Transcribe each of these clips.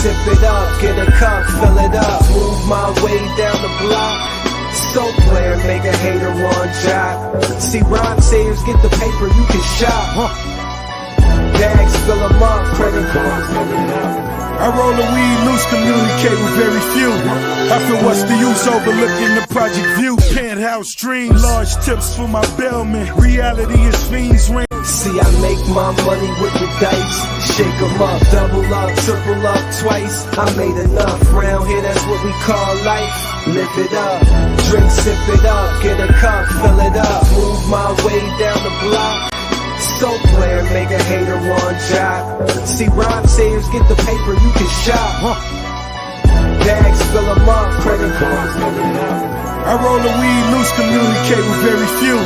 sip it up, get a cup, fill it up. Move my way down the block. So player, make a hater one job. See, rhyme sayers get the paper, you can shop. Bags, fill them up, credit cards. I roll the weed loose, communicate with very few. After what's the use, overlooking the project view. Penthouse dream, large tips for my bellman. Reality is fiends ring. See, I make my money with the dice. Shake 'em up, double up, triple up twice. I made enough round here, that's what we call life. Lift it up, drink, sip it up, get a cup, fill it up. Move my way down the block. So player, make a hater one job. See, rhyme sayers get the paper, you can shop. Bags, fill them up, credit cards. I roll the weed loose, communicate with very few.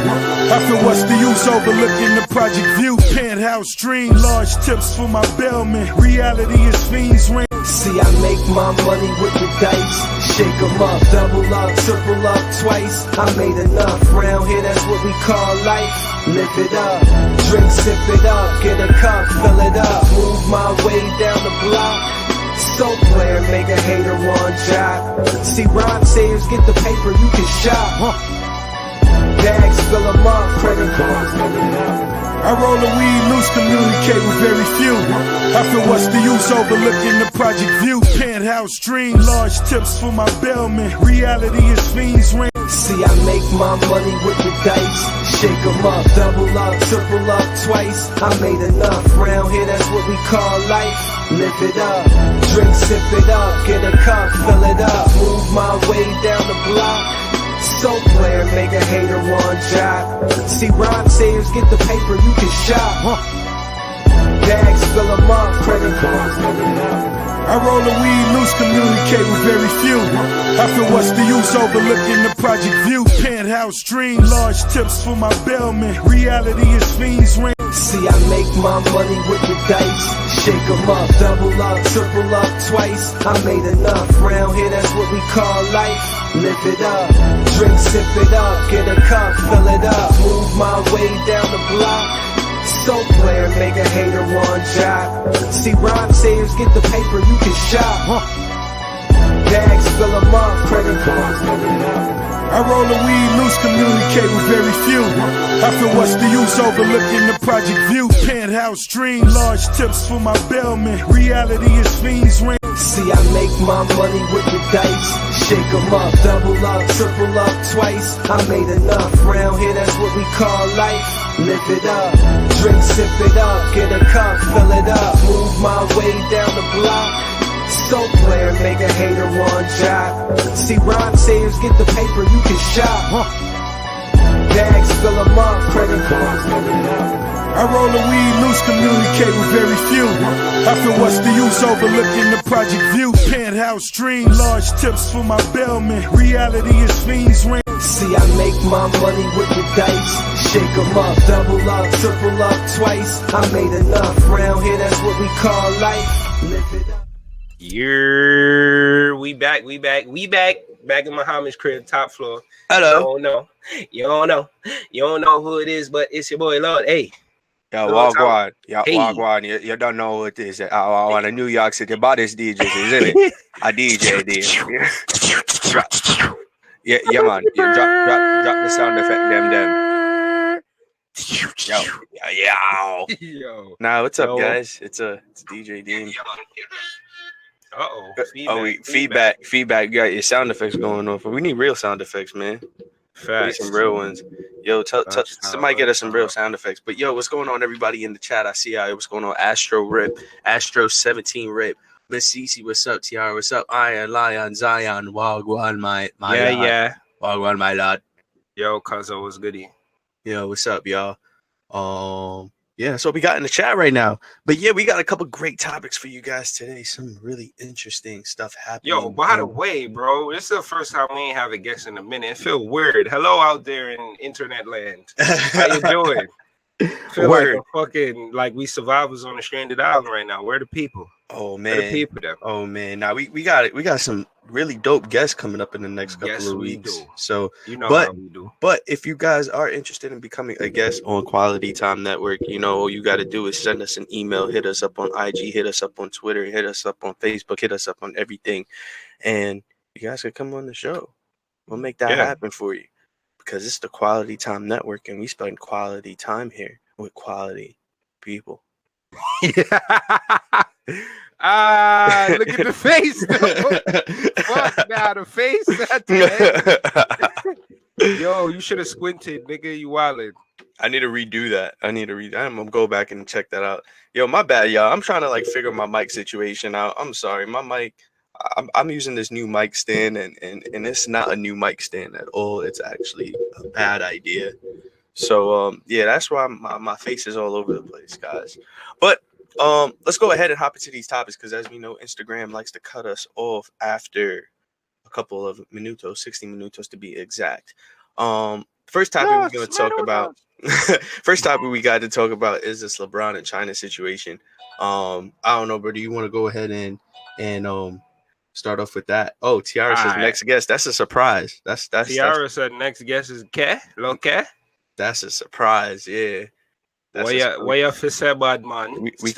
After what's the use, overlooking the project view. Penthouse dream, large tips for my bellman. Reality is fiends ring. See, I make my money with the dice. Shake 'em up, double up, triple up twice. I made enough round here, that's what we call life. Lift it up, drink, sip it up, get a cup, fill it up. Move my way down the block. So player, make a hater one job. See, rhyme sayers get the paper, you can shop. Bags, fill them up, credit cards. I roll the weed loose, communicate with very few. After what's the use, overlooking the project view. Penthouse dream, large tips for my bellman. Reality is fiends ring. See, I make my money with the dice. Shake 'em up, double up, triple up twice. I made enough round here, that's what we call life. Lift it up, drink, sip it up, get a cup, fill it up. Move my way down the block. So player, make a hater one job. See, rhyme sayers get the paper, you can shop. Bags, fill them up, credit cards. I roll the weed loose, communicate with very few. After what's the use, overlooking the project view. Penthouse dream, large tips for my bellman. Reality is fiends ring. See, I make my money with the dice. Shake 'em up, double up, triple up twice. I made enough round here, that's what we call life. Lift it up, drink, sip it up, get a cup, fill it up. Move my way down the block. So player, make a hater one job. See, rhyme sayers get the paper, you can shop. Bags, fill them up, credit cards. I roll the weed loose, communicate with very few. After what's the use, overlooking the project view. Penthouse dream, large tips for my bellman. Reality is fiends ring. See, I make my money with the dice. Shake 'em up, double up, triple up twice. I made enough round here, that's what we call life. Lift it up, drink, sip it up, get a cup, fill it up. Move my way down the block. So player, make a hater one job. See, rhyme sayers get the paper, you can shop. Bags, fill them up, credit cards. I roll the weed loose, communicate with very few. After what's the use, overlooking the project view. Penthouse dream, large tips for my bellman. Reality is fiends ring. See, I make my money with the dice. Shake 'em up, double up, triple up twice. I made enough round here, that's what we call life. Lift it up. We back in Muhammad's crib, top floor. Hello. You don't know who it is, but it's your boy LAUD. Hey. Yo, Wagwan. Yo, hey. Wagwan. You don't know who it is. I want a New York City baddest DJs, isn't it? A DJ there. Yeah, man. You drop the sound effect, them. Yo. Nah, what's up, guys? It's DJ Deem. Feedback. You got your sound effects going on. We need real sound effects, man. Facts. Some real ones. Yo, somebody get us some real sound effects. But yo, what's going on, everybody in the chat? I see what's going on. Astro Rip, Astro 17 Rip, Miss Cece, what's up? Tiara, what's up? Iron Lion, Zion, Wagwan, my yeah. Wagwan, my lad. Yo, Cuzzo, what's goody? Yo, what's up, y'all? Yeah, that's what we got in the chat right now. But yeah, we got a couple great topics for you guys today. Some really interesting stuff happening. Yo, by the way, bro, this is the first time we ain't have a guest in a minute. It feel weird. Hello out there in internet land. How you doing? Feel Word. like we survivors on a stranded island right now. Where the people? Oh man. Where the people though? Oh man. Now we got some really dope guests coming up in the next couple of weeks. So, how we do. But if you guys are interested in becoming a guest on Quality Time Network, all you got to do is send us an email, hit us up on IG, hit us up on Twitter, hit us up on Facebook, hit us up on everything, and you guys can come on the show. We'll make that happen for you, because it's the Quality Time Network, and we spend quality time here with quality people. Look at the face. Fuck now, the face. Yo, you should have squinted, nigga. You wildin'. I need to redo that. I'm gonna go back and check that out. Yo, my bad, y'all. I'm trying to figure my mic situation out. I'm sorry, my mic. I'm using this new mic stand, and it's not a new mic stand at all. It's actually a bad idea. So that's why my face is all over the place, guys. But let's go ahead and hop into these topics, because as we know, Instagram likes to cut us off after a couple of minutos, 60 minutos to be exact. First topic we're going to talk about. First topic we got to talk about is this LeBron and China situation. I don't know, bro. Do you want to go ahead and start off with that? Oh, Tiara says next guest. That's a surprise. That's Tiara said next guest is Ke. Lo Ke. That's a surprise. Yeah. Why you say bad, man? We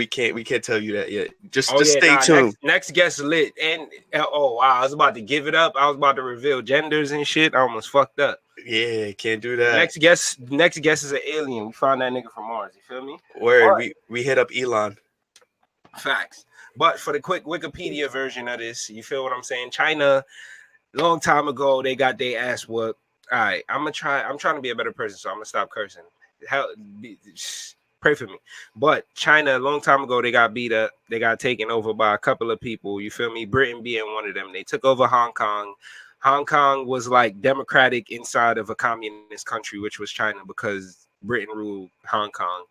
can't tell you that yet. Just stay tuned. Next guest lit. And wow, I was about to give it up. I was about to reveal genders and shit. I almost fucked up. Yeah, can't do that. Next guest is an alien. We found that nigga from Mars. You feel me? Word. We hit up Elon. Facts. But for the quick Wikipedia version of this, you feel what I'm saying? China, long time ago, they got their ass whooped. All right, I'm trying to be a better person, so I'm gonna stop cursing. Pray for me. But China, a long time ago, they got beat up. They got taken over by a couple of people. You feel me? Britain being one of them. They took over Hong Kong. Hong Kong was like democratic inside of a communist country, which was China, because Britain ruled Hong Kong.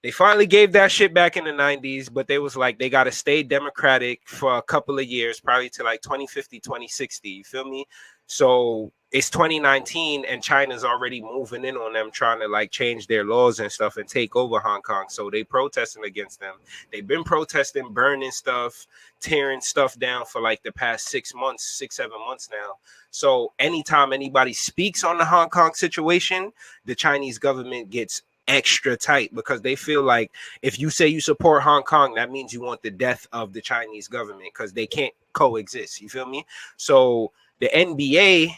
They finally gave that shit back in the 90s, but they was like, they got to stay democratic for a couple of years, probably to like 2050, 2060. You feel me? So it's 2019 and China's already moving in on them, trying to like change their laws and stuff and take over Hong Kong. So they protesting against them. They've been protesting, burning stuff, tearing stuff down for like the past 6 months, 7 months now. So anytime anybody speaks on the Hong Kong situation, the Chinese government gets extra tight, because they feel like if you say you support Hong Kong, that means you want the death of the Chinese government, because they can't coexist. You feel me? So the NBA,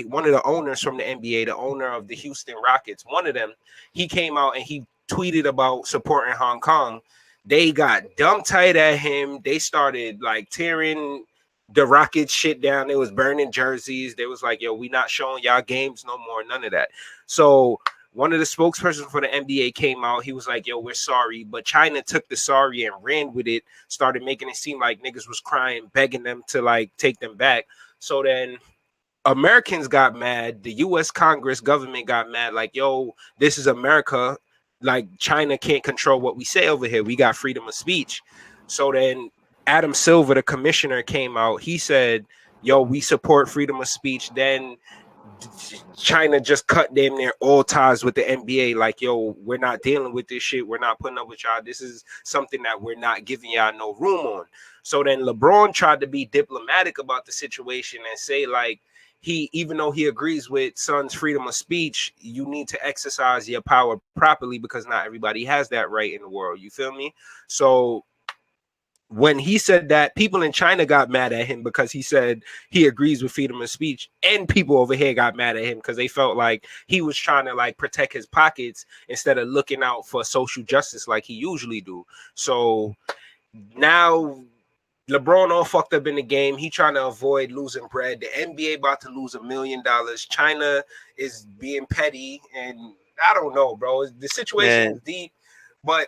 one of the owners from the NBA, the owner of the Houston Rockets, one of them, he came out and he tweeted about supporting Hong Kong. They got dumb tight at him. They started like tearing the Rockets shit down. They was burning jerseys. They was like, yo, we not showing y'all games no more, none of that. So one of the spokespersons for the NBA came out. He was like, yo, we're sorry. But China took the sorry and ran with it, started making it seem like niggas was crying, begging them to like take them back. So then Americans got mad. The U.S. Congress government got mad. Like, yo, this is America. Like, China can't control what we say over here. We got freedom of speech. So then Adam Silver, the commissioner, came out. He said, yo, we support freedom of speech. Then China just cut damn near all ties with the NBA. Like, yo, we're not dealing with this shit. We're not putting up with y'all. This is something that we're not giving y'all no room on. So then LeBron tried to be diplomatic about the situation and say, like, even though he agrees with Son's freedom of speech, you need to exercise your power properly, because not everybody has that right in the world. You feel me? So when he said that, people in China got mad at him because he said he agrees with freedom of speech, and people over here got mad at him because they felt like he was trying to like protect his pockets instead of looking out for social justice like he usually do. So now LeBron all fucked up in the game. He trying to avoid losing bread. The NBA about to lose $1 million. China is being petty, and I don't know, bro. The situation is deep, but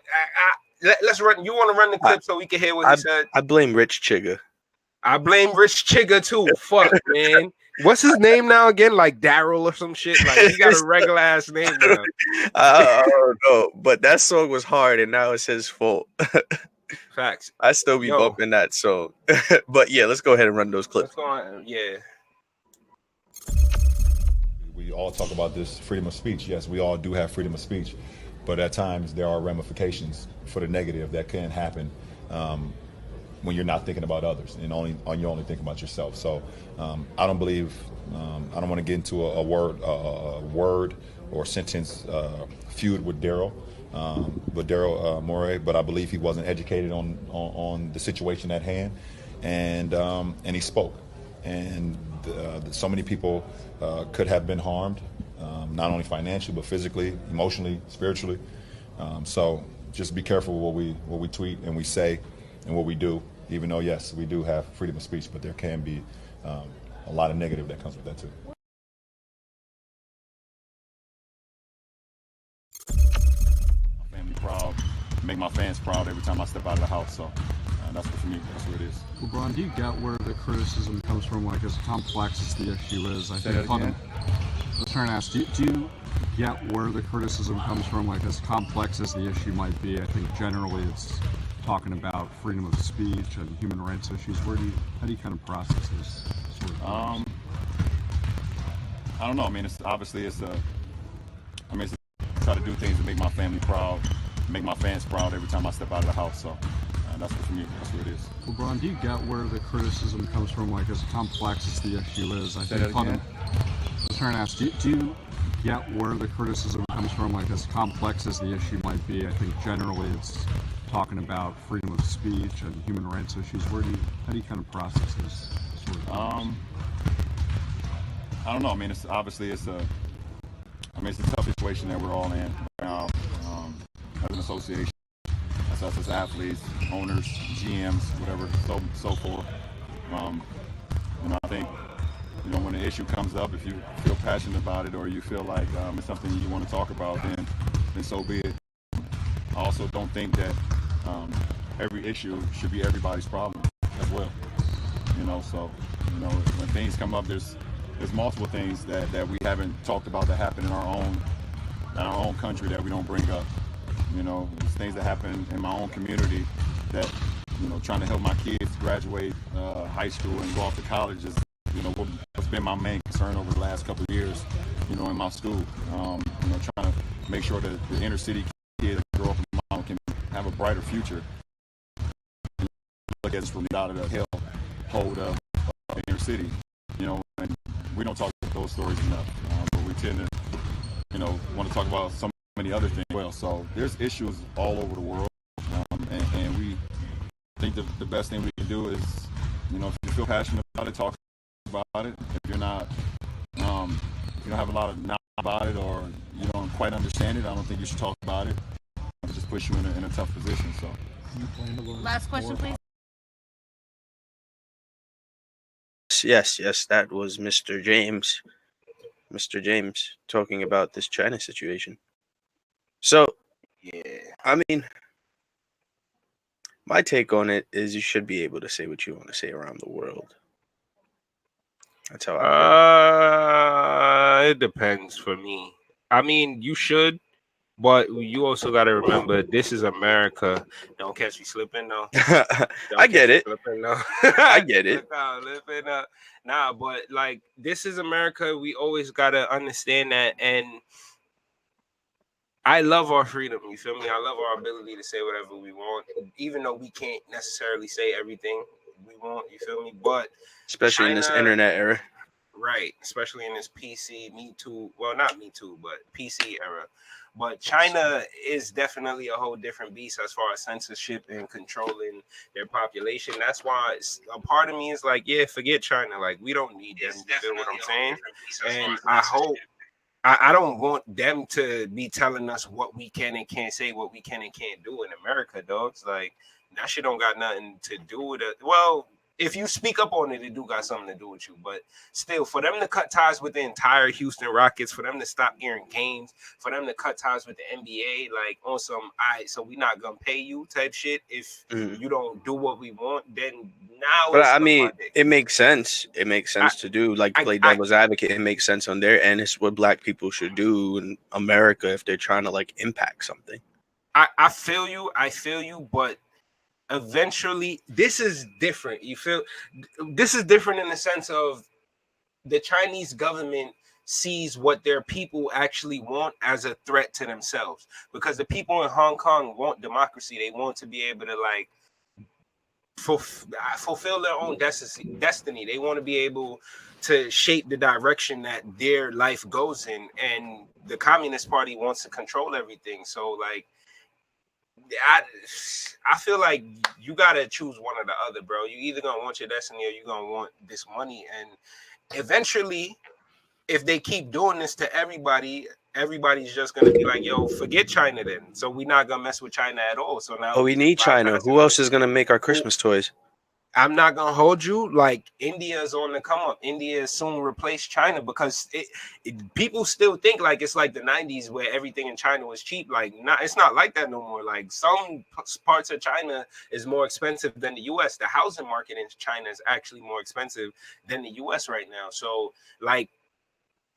let's run. You want to run the clip so we can hear what he said? I blame Rich Chigga. I blame Rich Chigga too. Fuck, man. What's his name now again? Like Daryl or some shit? Like, he got a regular ass name now. I don't know, but that song was hard, and now it's his fault. Facts. I still be bumping that song. But yeah, let's go ahead and run those clips. Let's go on. Yeah. We all talk about this freedom of speech. Yes, we all do have freedom of speech, but at times there are ramifications for the negative that can happen. when you're not thinking about others and you're only thinking about yourself. So I don't believe I don't want to get into a word or sentence feud with Daryl Morey, but I believe he wasn't educated on the situation at hand, and he spoke, and so many people could have been harmed, not only financially but physically, emotionally, spiritually. So just be careful what we tweet and we say and what we do. Even though yes, we do have freedom of speech, but there can be a lot of negative that comes with that too. Proud, make my fans proud every time I step out of the house. So that's what, for me, that's what it is. LeBron, do you get where the criticism comes from? Like, as complex as the issue is, I think. I was trying to ask, do you get where the criticism comes from? Like, as complex as the issue might be, I think generally it's talking about freedom of speech and human rights issues. How do you kind of process this sort of things? I don't know. I mean, it's try to do things to make my family proud, make my fans proud every time I step out of the house. So that's what, for me, that's what it is. LeBron, do you get where the criticism comes from? Like, as complex as the issue is, I think. I was trying to ask, do you get where the criticism comes from? Like, as complex as the issue might be, I think generally it's talking about freedom of speech and human rights issues. How do you kind of process this sort of things? I don't know. I mean, it's a tough situation that we're all in as an association, as us as athletes, owners, GMs, whatever, so forth. I think, when the issue comes up, if you feel passionate about it or you feel like it's something you want to talk about, then so be it. I also don't think that every issue should be everybody's problem as well. When things come up, there's multiple things that we haven't talked about that happen in our own country that we don't bring up. There's things that happen in my own community that, trying to help my kids graduate high school and go off to college is, what's been my main concern over the last couple of years, in my school. Trying to make sure that the inner city kids that grow up in Mount can have a brighter future. Look at this from out of the hellhole of the inner city, and we don't talk about those stories enough, but we tend to, want to talk about so many other things as well. So there's issues all over the world, and we think the best thing we can do is, if you feel passionate about it, talk about it. If you're not, if you don't have a lot of knowledge about it or you don't quite understand it, I don't think you should talk about it. It just puts you in a tough position. So. Last question, please. Yes, that was Mr. James. Mr. James talking about this China situation. So, yeah, I mean, my take on it is you should be able to say what you want to say around the world. That's how I feel. It depends for me. I mean, you should, but you also got to remember this is America. Don't catch me slipping, though. I get it. Slipping, no. I get it. Nah, but like this is America. We always got to understand that, and I love our freedom. You feel me? I love our ability to say whatever we want, even though we can't necessarily say everything we want. You feel me? But especially in this internet era. Right, especially in this PC, Me Too, well, not Me Too, but PC era. But China is definitely a whole different beast as far as censorship and controlling their population. That's why a part of me is like, yeah, forget China. Like, we don't need them. You feel what I'm saying? And I hope, I don't want them to be telling us what we can and can't say, what we can and can't do in America, dogs. Like, that shit don't got nothing to do with it. Well, if you speak up on it, it do got something to do with you. But still, for them to cut ties with the entire Houston Rockets, for them to stop airing games, for them to cut ties with the NBA, like on some, all right, so we not gonna pay you type shit. If you don't do what we want, then now. But I mean, it makes sense. It makes sense to do, like, play devil's advocate. It makes sense on their end. It's what Black people should do in America if they're trying to like impact something. I feel you, but eventually this is different. You feel this is different in the sense of the Chinese government sees what their people actually want as a threat to themselves, because the people in Hong Kong want democracy. They want to be able to like fulfill their own destiny. They want to be able to shape the direction that their life goes in, and the Communist Party wants to control everything. So like, I feel like you gotta choose one or the other, bro. You either gonna want your destiny or you gonna want this money, and eventually, if they keep doing this to everybody, everybody's just gonna be like, yo, forget China then. So we're not gonna mess with China at all. So now we need China. Who else is gonna make our Christmas toys? I'm not gonna hold you. Like, India is on the come up. India is soon replace China because people still think like it's like the 90s where everything in China was cheap. Like, it's not like that no more. Like, some parts of China is more expensive than the U.S. The housing market in China is actually more expensive than the U.S. right now. So, like,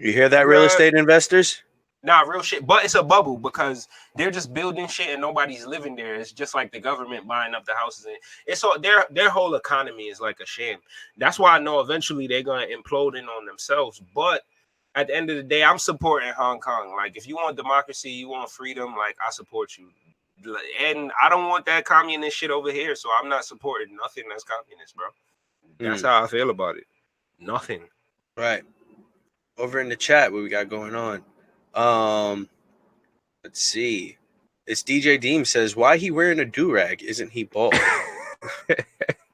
you hear that, real estate investors? Nah, real shit. But it's a bubble because they're just building shit and nobody's living there. It's just like the government buying up the houses. And it's all their whole economy is like a sham. That's why I know eventually they're gonna implode in on themselves. But at the end of the day, I'm supporting Hong Kong. Like, if you want democracy, you want freedom, like, I support you. And I don't want that communist shit over here. So I'm not supporting nothing that's communist, bro. That's how I feel about it. Nothing. Right. Over in the chat, what we got going on? Let's see. It's DJ Deem says, why he wearing a do-rag? Isn't he bald?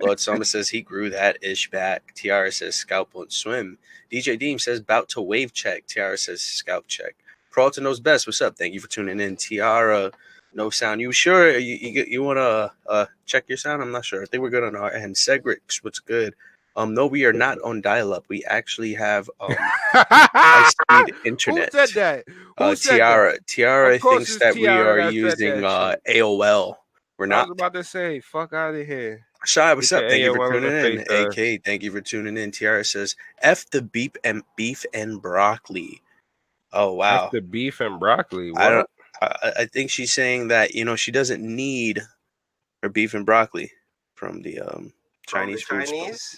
Lord Summer says he grew that ish back. Tiara says scalp won't swim. DJ Deem says bout to wave check. Tiara says scalp check. Peralta knows best. What's up? Thank you for tuning in. Tiara, no sound. You sure you want to check your sound? I'm not sure. I think we're good on our end. Cedric, what's good? No, we are not on dial-up. We actually have high-speed internet. Who said that? Tiara thinks that we are using AOL. We're not. I was about to say, fuck out of here. Shy, what's up? Thank you for tuning in. AK, thank you for tuning in. Tiara says, F the beef and broccoli. Oh, wow. F the beef and broccoli. What? I think she's saying that, she doesn't need her beef and broccoli from the Chinese food.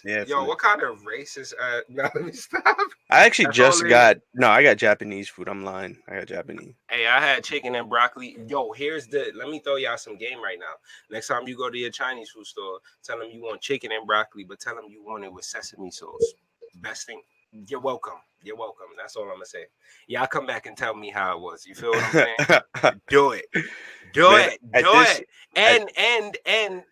Yeah. Yo, what kind of racist? No, let me stop. I actually I got Japanese food. I'm lying. I got Japanese. Hey, I had chicken and broccoli. Yo, let me throw y'all some game right now. Next time you go to your Chinese food store, tell them you want chicken and broccoli, but tell them you want it with sesame sauce. Best thing. You're welcome. You're welcome. That's all I'm gonna say. Y'all come back and tell me how it was. You feel what I'm saying? Do it. Do it. And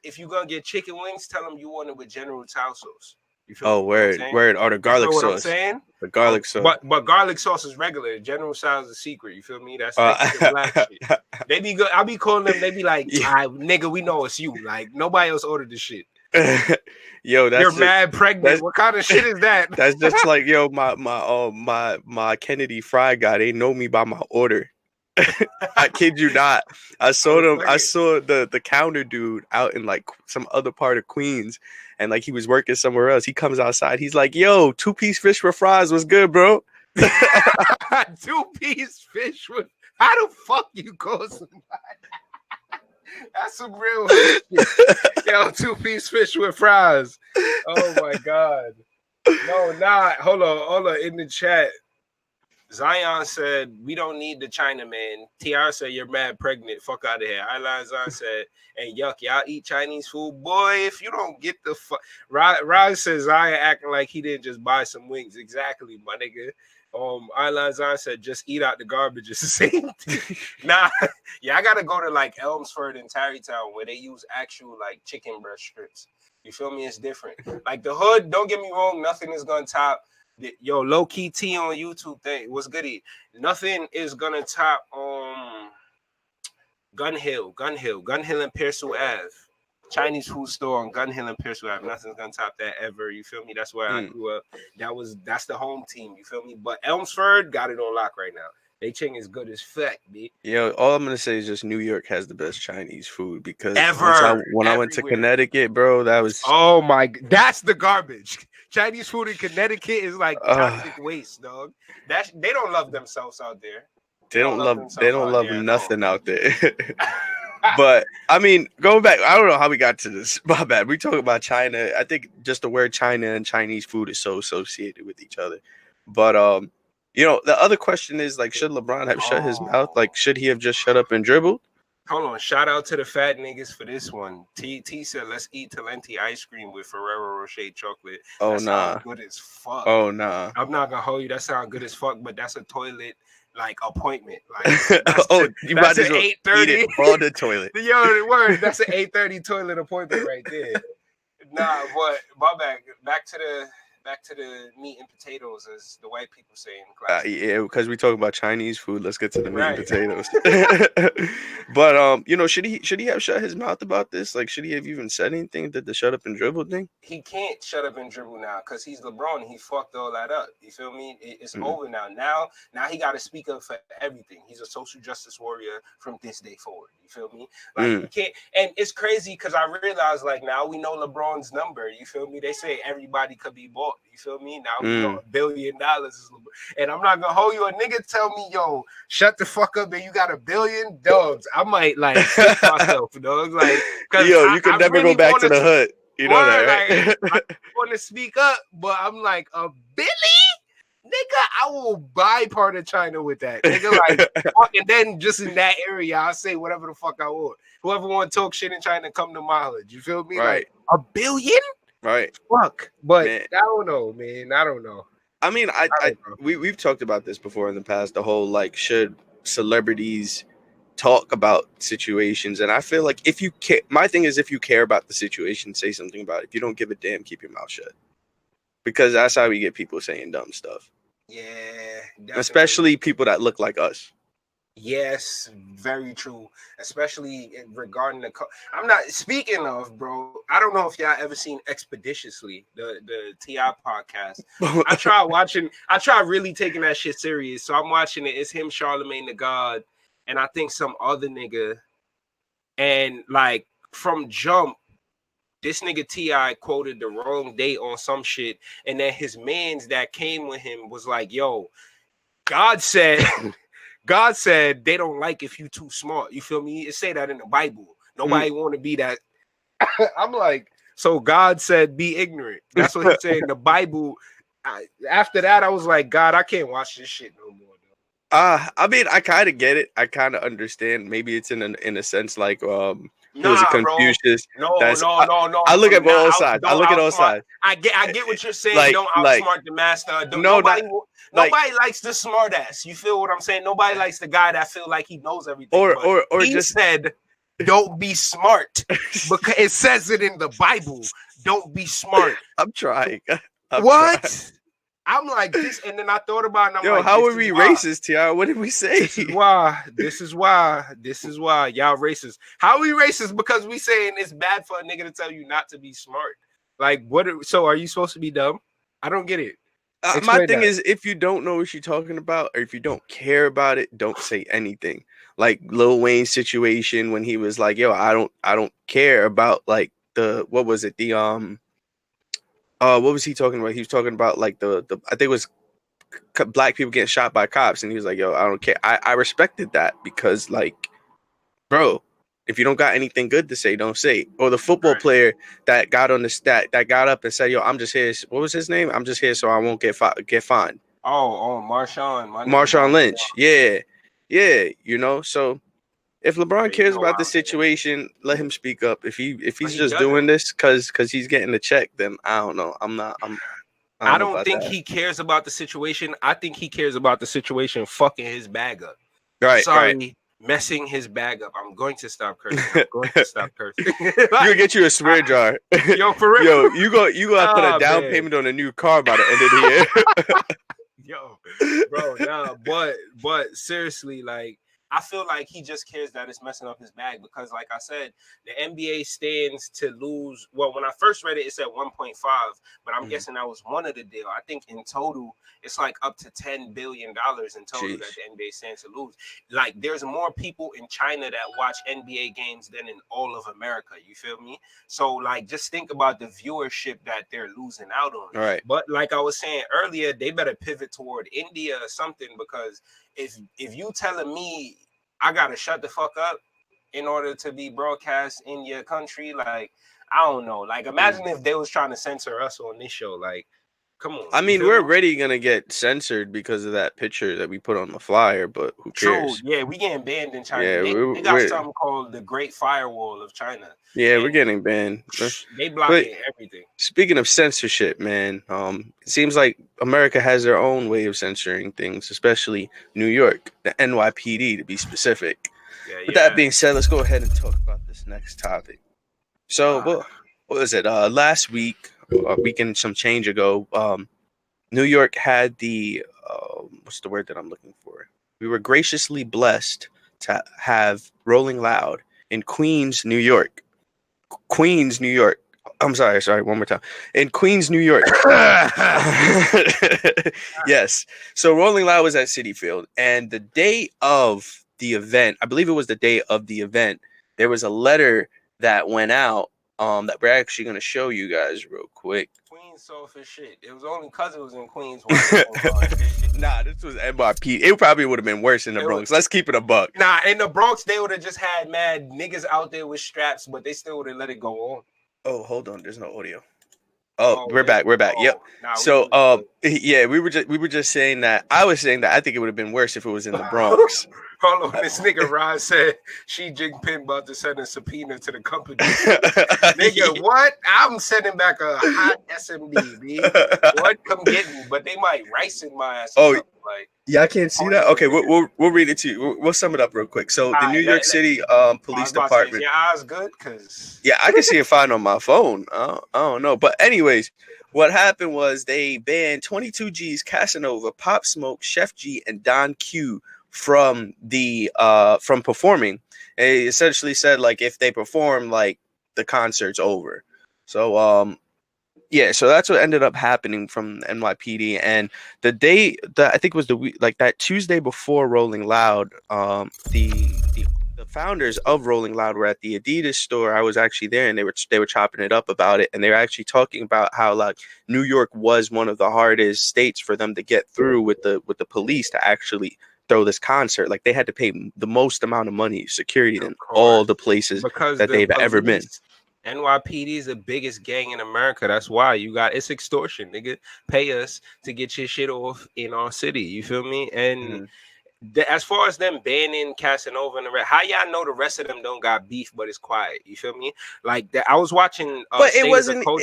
if you're gonna get chicken wings, tell them you want it with General Tao sauce. You feel word. Or the garlic sauce. What I'm saying? The garlic sauce. But garlic sauce is regular. General Tao is a secret. You feel me? That's the black shit. They be good. I'll be calling them. They be like, nigga, we know it's you. Like, nobody else ordered this shit. Yo, you're mad pregnant. What kind of shit is that? That's just like, yo, my Kennedy Fried guy. They know me by my order. I kid you not. I saw the counter dude out in like some other part of Queens, and like he was working somewhere else. He comes outside. He's like, "Yo, 2-piece fish with fries was good, bro." 2-piece fish with. How the fuck you call somebody? That's some real shit. Yo, 2-piece fish with fries. Oh my god. No, not. Hold on. In the chat, Zion said, we don't need the Chinaman. Tiara said, you're mad pregnant. Fuck out of here. Eyeliner Zion said, and yuck, y'all eat Chinese food? Boy, if you don't get the fuck. Rod says, Zion acting like he didn't just buy some wings. Exactly, my nigga. Eyeliner Zion said, just eat out the garbage. It's the same thing. Nah, yeah, I gotta go to like Elmsford and Tarrytown where they use actual like chicken breast strips. You feel me? It's different. Like the hood, don't get me wrong, nothing is gonna top. Yo, low key T on YouTube thing. What's goody? Nothing is gonna top Gun Hill and Pearsall Ave. Chinese food store on Gun Hill and Pearsall Ave. Nothing's gonna top that ever. You feel me? That's where I grew up. That's the home team. You feel me? But Elmsford got it on lock right now. They ching is good as fuck, B. Yo, all I'm gonna say is just New York has the best Chinese food because when I went to Connecticut, bro, that was that's the garbage. Chinese food in Connecticut is like toxic waste, dog. They don't love themselves out there. They don't love nothing out there. But I mean, going back, I don't know how we got to this. My bad. We talk about China. I think just the word China and Chinese food is so associated with each other. But the other question is like, should LeBron have shut his mouth? Like, should he have just shut up and dribbled? Hold on. Shout out to the fat niggas for this one. T said, let's eat Talenti ice cream with Ferrero Rocher chocolate. Oh, that nah. Good as fuck. Oh, nah. I'm not going to hold you. That sound good as fuck, but that's a toilet like appointment. Like that's you might as well 8:30. Eat it on the toilet. Yo, the word. That's an 8:30 toilet appointment right there. Nah, but my bad. Back to the meat and potatoes, as the white people say in class. Yeah, because we talk about Chinese food. Let's get to the meat and potatoes. But should he have shut his mouth about this? Like, should he have even said anything? Did the shut up and dribble thing? He can't shut up and dribble now because he's LeBron and he fucked all that up. You feel me? It's over now. Now he got to speak up for everything. He's a social justice warrior from this day forward. You feel me? Like you can't. And it's crazy because I realized like now we know LeBron's number. You feel me? They say everybody could be bought. You feel me? Now we know $1 billion is LeBron. And I'm not gonna hold you. A nigga tell me, yo, shut the fuck up, and you got $1 billion, dogs. I might like shit myself, dogs. Like, yo, you can never really go back to the hood. You know that, right? Like, I want to speak up, but I'm like, $1 billion? Nigga, I will buy part of China with that. Nigga, like, and then just in that area, I'll say whatever the fuck I want. Whoever want to talk shit in China, come to my hood. You feel me? Right. Like, $1 billion? Right. Fuck. But man. I don't know, man. I don't know. I mean, we've talked about this before in the past, the whole, like, should celebrities talk about situations? And I feel like if you care, my thing is if you care about the situation, say something about it. If you don't give a damn, keep your mouth shut. Because that's how we get people saying dumb stuff. Yeah. Definitely. Especially people that look like us. Yes, very true. Especially regarding the. I'm not speaking of, bro. I don't know if y'all ever seen Expeditiously, the TI podcast. I try really taking that shit serious. So I'm watching it. It's him, Charlemagne the God, and I think some other nigga. And like from jump, this nigga T.I. quoted the wrong date on some shit, and then his mans that came with him was like, "Yo, God said." God said they don't like if you too smart. You feel me? It say that in the Bible. Nobody want to be that. I'm like, so God said be ignorant. That's what he said in the Bible. After that, I was like, God, I can't watch this shit no more. I mean, I kind of get it. I kind of understand. Maybe it's in a sense like was it Confucius? No. I look at all sides. I look at all sides. I get what you're saying. Like, don't outsmart the master. Nobody likes the smart ass. You feel what I'm saying? Nobody likes the guy that feel like he knows everything. Or he just said, don't be smart because it says it in the Bible. Don't be smart. I'm trying. What? I'm like this, and then I thought about it. And I'm like, how are we racist, T.I.? What did we say? This is why y'all racist. How are we racist? Because we saying it's bad for a nigga to tell you not to be smart. Like, what? So are you supposed to be dumb? I don't get it. My thing is, if you don't know what you're talking about, or if you don't care about it, don't say anything. Like Lil Wayne's situation when he was like, "Yo, I don't care about like what was it? What was he talking about? He was talking about like the I think it was black people getting shot by cops, and he was like, "Yo, I don't care." I respected that because, like, bro, if you don't got anything good to say, don't say. Or the football player that got on that got up and said, "Yo, I'm just here." What was his name? "I'm just here so I won't get fined." Oh, Marshawn. Marshawn Lynch. Yeah. You know, so. If LeBron cares about the situation, let him speak up. If he's just doing this because he's getting the check, then I don't know. I don't think he cares about the situation. I think he cares about the situation fucking his bag up. Right. Messing his bag up. I'm going to stop cursing. You're gonna get you a swear jar. Yo, for real. Yo, you gotta put a down payment on a new car by the end of the year. Yo, bro, nah, but seriously, like. I feel like he just cares that it's messing up his bag because, like I said, the NBA stands to lose. Well, when I first read it, it said 1.5, but I'm guessing that was one of the deal. I think in total, it's like up to $10 billion in total that the NBA stands to lose. Like, there's more people in China that watch NBA games than in all of America. You feel me? So, like, just think about the viewership that they're losing out on. All right. But like I was saying earlier, they better pivot toward India or something because if you telling me I gotta shut the fuck up in order to be broadcast in your country, like I don't know. Like imagine if they was trying to censor us on this show, like Come on. I mean, we're already gonna get censored because of that picture that we put on the flyer, but who cares? True. Yeah, we getting banned in China. Yeah, They got something called the Great Firewall of China. Yeah, we're getting banned. They blocking everything. Speaking of censorship, man, it seems like America has their own way of censoring things, especially New York, the NYPD to be specific. With that being said, let's go ahead and talk about this next topic. So, what was it? Last week, a week and some change ago, New York had the what's the word that I'm looking for? We were graciously blessed to have Rolling Loud in Queens, New York. Queens, New York. I'm sorry, one more time. In Queens, New York. Yes. So Rolling Loud was at Citi Field, and the day of the event, I believe it was the day of the event, there was a letter that went out that we're actually going to show you guys real quick. Queens soft as shit. It was only because it was in Queens. Nah, this was NYPD. It probably would have been worse in the Bronx. Let's keep it a buck. Nah, in the Bronx, they would have just had mad niggas out there with straps, but they still would have let it go on. Oh, hold on. There's no audio. Oh, we're back. We're back. Yep. Nah, so, yeah, we were just saying that. I was saying that I think it would have been worse if it was in the Bronx. Hold on, this nigga Ron said Xi Jinping about to send a subpoena to the company. Nigga, what? I'm sending back a hot SMD, B. What? Come get me, but they might rice in my ass. Oh, yeah, I can't see that. Okay, we'll read it to you. We'll sum it up real quick. So the New York City Police Department. Your eyes good, cause yeah, I can see it fine on my phone. I don't know, but anyways, what happened was they banned 22 G's, Casanova, Pop Smoke, Chef G, and Don Q from performing. They essentially said like if they perform, like the concert's over. So yeah, so that's what ended up happening from NYPD. And the day that I think was that Tuesday before Rolling Loud, the founders of Rolling Loud were at the Adidas store. I was actually there, and they were chopping it up about it, and they were actually talking about how like New York was one of the hardest states for them to get through with the police to actually throw this concert. Like they had to pay the most amount of money, security in all the places that they've ever been. NYPD is the biggest gang in America. That's why it's extortion, nigga. Pay us to get your shit off in our city. You feel me? And as far as them banning Casanova and the rest, how y'all know the rest of them don't got beef, but it's quiet? You feel me? Like that. I was watching. But it wasn't. Go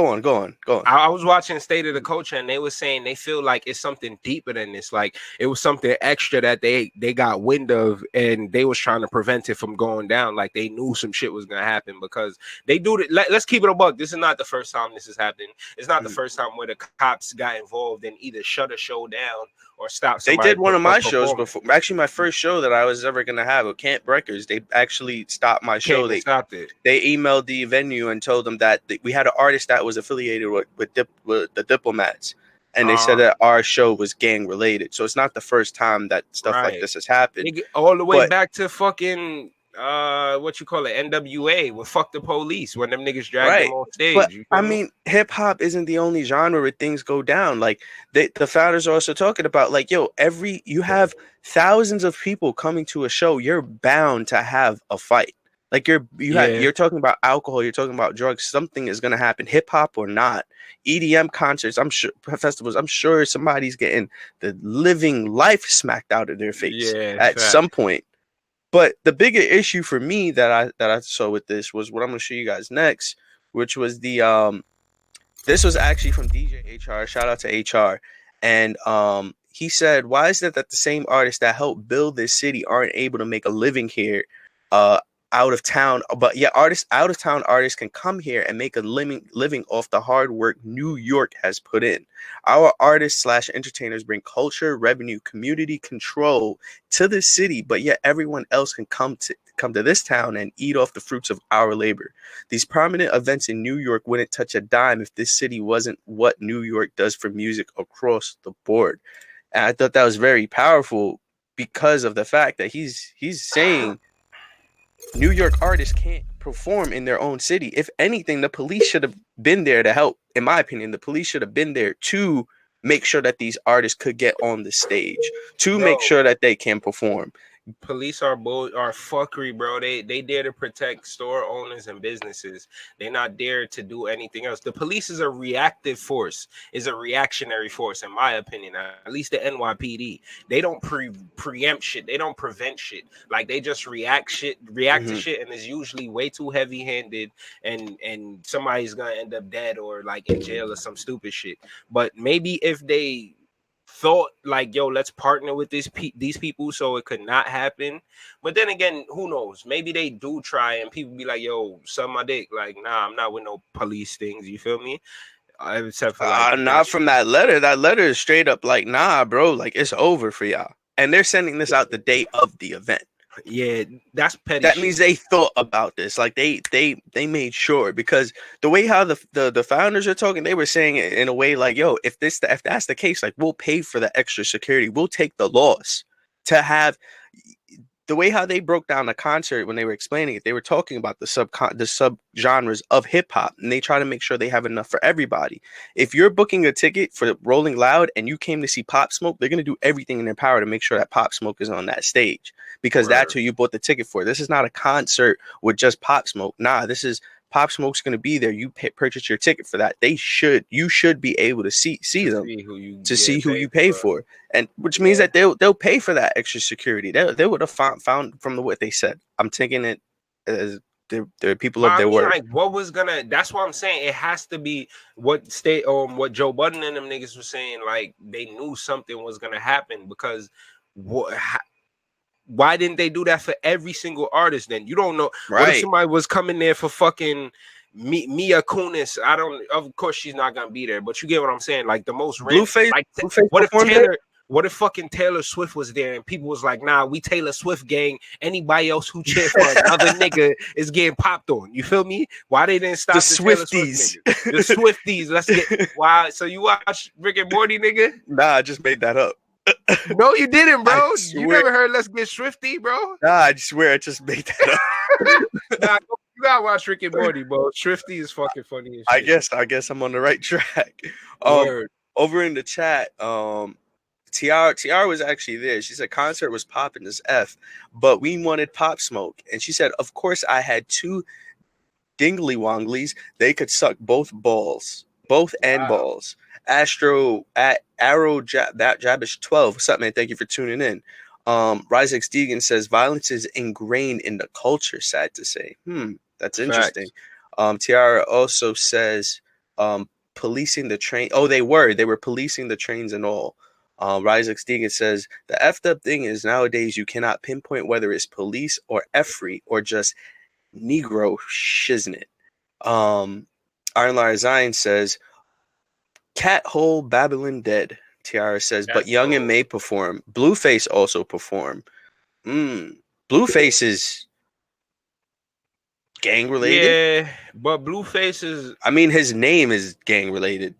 on. I was watching State of the Culture, and they were saying they feel like it's something deeper than this. Like it was something extra that they got wind of, and they was trying to prevent it from going down. Like they knew some shit was gonna happen because they do it. Let's keep it a buck. This is not the first time this is happening. It's not the first time where the cops got involved and either shut a show down or stop. They did one of my shows before. Actually, my first show that I was ever gonna have at Camp Breakers, they actually stopped my show. They stopped it. They emailed the venue and told them that we had an artist that was affiliated with the Diplomats, and they said that our show was gang related. So it's not the first time that stuff like this has happened. All the way back to fucking what you call it, NWA, with Fuck the Police, when them niggas dragged them on stage. But I mean, hip hop isn't the only genre where things go down. Like the founders are also talking about, like, yo, you have thousands of people coming to a show, you're bound to have a fight. Like you're talking about alcohol, you're talking about drugs, something is gonna happen, hip hop or not. EDM concerts, I'm sure, festivals, I'm sure somebody's getting the living life smacked out of their face at some point. But the bigger issue for me that I saw with this was what I'm going to show you guys next, which was this was actually from DJ HR. Shout out to HR. And he said, why is it that the same artists that helped build this city aren't able to make a living here out of town? But yeah, out of town artists can come here and make a living off the hard work New York has put in. Our artists / entertainers bring culture, revenue, community control to the city, but yet everyone else can come to this town and eat off the fruits of our labor. These prominent events in New York wouldn't touch a dime if this city wasn't what New York does for music across the board. And I thought that was very powerful because of the fact that he's saying New York artists can't perform in their own city. If anything, the police should have been there to help. In my opinion, the police should have been there to make sure that these artists could get on the stage, to make sure that they can perform. Police are fuckery, bro. They dare to protect store owners and businesses. They're not there to do anything else. The police is a reactive force, is a reactionary force, in my opinion. At least the NYPD. They don't preempt shit. They don't prevent shit. Like they just react to shit, and it's usually way too heavy-handed, and somebody's gonna end up dead or like in jail or some stupid shit. But maybe if they thought like, yo, let's partner with these people so it could not happen. But then again, who knows? Maybe they do try and people be like, yo, suck my dick. Like, nah, I'm not with no police things. You feel me? Except for like not from that letter. That letter is straight up like, nah, bro, like it's over for y'all. And they're sending this out the day of the event. Yeah, that's petty. That means they thought about this. Like they made sure, because the way how the founders are talking, they were saying it in a way like, yo, if that's the case, like we'll pay for the extra security. We'll take the loss to have. The way how they broke down the concert when they were explaining it, they were talking about the sub genres of hip hop, and they try to make sure they have enough for everybody. If you're booking a ticket for Rolling Loud and you came to see Pop Smoke, they're going to do everything in their power to make sure that Pop Smoke is on that stage, because that's who you bought the ticket for. This is not a concert with just Pop Smoke. Nah, this is Pop Smoke's going to be there. You purchase your ticket for that. You should be able to see them, see who you pay for. And which means that they'll pay for that extra security. They would have found from what they said. I'm taking it as they're people of their word. Like what was gonna? That's what I'm saying. It has to be what Joe Budden and them niggas were saying. Like they knew something was gonna happen, because why didn't they do that for every single artist? Then you don't know. Right. What if somebody was coming there for fucking Mia Kunis? Of course she's not gonna be there, but you get what I'm saying. Like the most Blueface. Like, what if fucking Taylor Swift was there and people was like, nah, we Taylor Swift gang. Anybody else who cheer for another nigga is getting popped on. You feel me? Why they didn't stop the Swifties? The Swifties. Let's get why. So you watch Rick and Morty, nigga? Nah, I just made that up. No, you didn't, bro. You never heard Let's Get Swifty, bro? Nah, I swear I just made that up. Nah, you gotta watch Rick and Morty, bro. Swifty is fucking funny as shit. I guess I'm on the right track. Over in the chat, Tiara was actually there. She said concert was popping as F, but we wanted Pop Smoke. And she said, of course, I had two dingly wonglies. They could suck both balls, both end balls. Arrow Jabish 12. What's up, man? Thank you for tuning in. Ryzex Deegan says violence is ingrained in the culture. Sad to say. That's interesting. Tiara also says policing the train. Oh, they were policing the trains and all. Ryzex Deegan says the effed up thing is nowadays you cannot pinpoint whether it's police or Efree or just Negro shiznit. Iron Liar Zion says Cat Hole Babylon dead. Tiara says, but Young and May perform. Blueface also perform. Blueface is gang related. Yeah, but Blueface is. I mean, his name is gang related.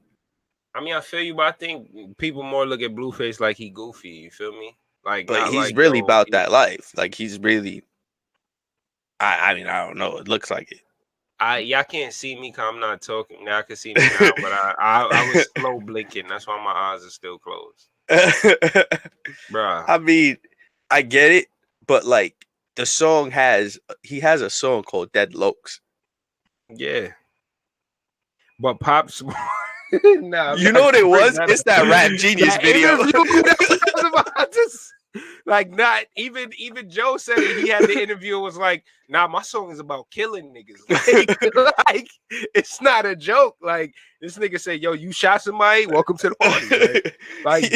I mean, I feel you, but I think people more look at Blueface like he goofy. You feel me? Like, but he's like, really about that life. Like he's really. I mean, I don't know. It looks like it. Y'all can't see me because I'm not talking. Now I can see me now, but I was slow blinking. That's why my eyes are still closed. Bruh. I mean, I get it, but like the song he has a song called Dead Lokes. Yeah. But Pops nah, you know what it was? It's that Rap Genius video. Like not even Joe said it. He had the interview and was like, nah, my song is about killing niggas. Like it's not a joke. Like this nigga said, yo, you shot somebody, welcome to the party. Like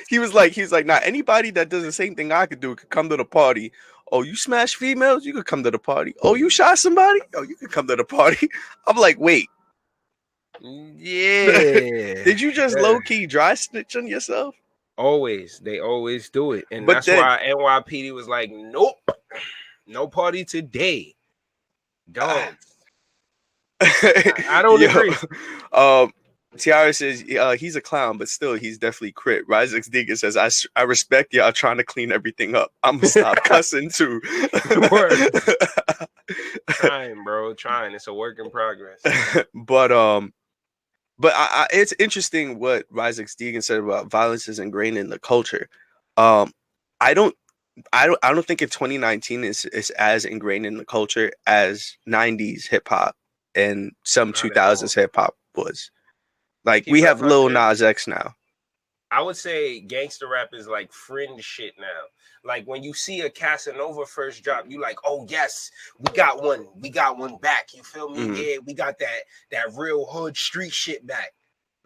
he was like, nah, anybody that does the same thing I could do could come to the party. Oh, you smash females, you could come to the party. Oh, you shot somebody? Oh, you could come to the party. I'm like, wait. Yeah. Did you just low-key dry snitch on yourself? They always do it. And that's why NYPD was like, nope, no party today. Dogs. I don't agree. Tiara says he's a clown, but still he's definitely crit. Ryzex Deegan says, I respect y'all trying to clean everything up. I'm gonna stop cussing too. Trying, bro. Trying. It's a work in progress. But it's interesting what Ryzex Deegan said about violence is ingrained in the culture. I don't I don't think if 2019 is as ingrained in the culture as 90s hip hop and some 2000s hip hop was. Like we have Lil Nas X now. I would say gangster rap is like fringe shit now. Like when you see a Casanova first drop, you like, oh yes, we got one back. You feel me? Yeah, we got that real hood street shit back.